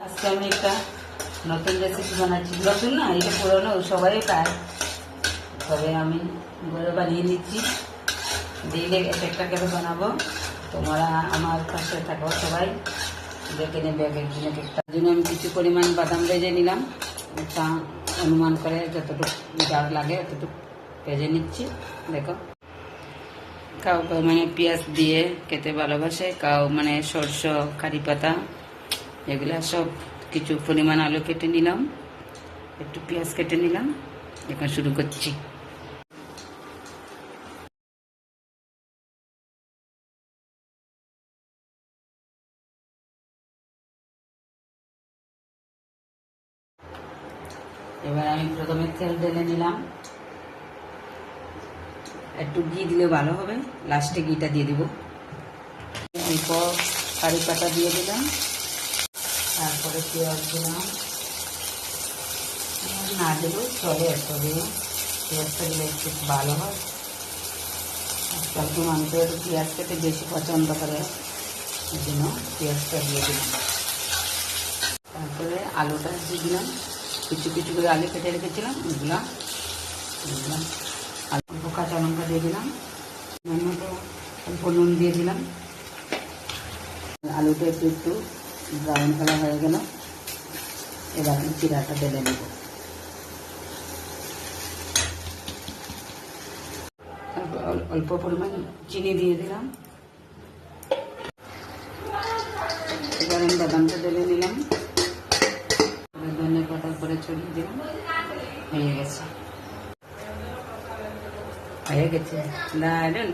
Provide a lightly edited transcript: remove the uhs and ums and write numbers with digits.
আজকে আমি একটা নতুন রেসিপি বানাচ্ছি। নতুন না, এটা পুরোনো, সবাই খায়, তবে আমি ঘরে বানিয়ে নিচ্ছি। দিলে একটা করে বানাবো, তোমরা আমার পাশে থাকো, সবাই দেখে নেবে একদিনে একটা। তার জন্য আমি কিছু পরিমাণ বাদাম ভেজে নিলাম, তা অনুমান করে যতটুকু যার লাগে ততটুকু ভেজে নিচ্ছি। দেখো, কাউ কাউ মানে পেঁয়াজ দিয়ে খেতে ভালোবাসে, কাউ মানে সরষ, কারি পাতা, এগুলা সব কিছু পরিমাণ আলু কেটে নিলাম, একটু পেঁয়াজ কেটে নিলাম। এখন শুরু করছি। এবার আমি প্রথমে তেল ঢেলে নিলাম, একটু ঘি দিলে ভালো হবে, লাস্টে ঘিটা দিয়ে দিব। অল্প কারি পাতা দিয়ে দিলাম, তারপরে পেঁয়াজ দিলাম, না দেবো চলে, তবে পেঁয়াজটা দিলে একটু ভালো হয়। আজকাল তো মানুষের একটু পেঁয়াজ খেতে বেশি পছন্দ করে, এই জন্য পেঁয়াজটা দিয়ে দিলাম। তারপরে আলুটা দিয়ে দিলাম, কিছু কিছু করে আলু কেটে রেখেছিলাম, ওগুলা দিলাম। অল্প কাঁচা লঙ্কা দিয়ে দিলাম, মতো অল্প নুন দিয়ে দিলাম। আলুটা একটু একটু ব্রাউন কালার হয়ে গেল, এবার আমি চিরাটা ঢেলে নেব। অল্প পরিমাণ চিনি দিয়ে দিলাম। এবার আমি বাদামটা ঢেলে নিলাম, ধনে পাতা করে ছড়িয়ে দিলাম। হয়ে গেছে, দারুন।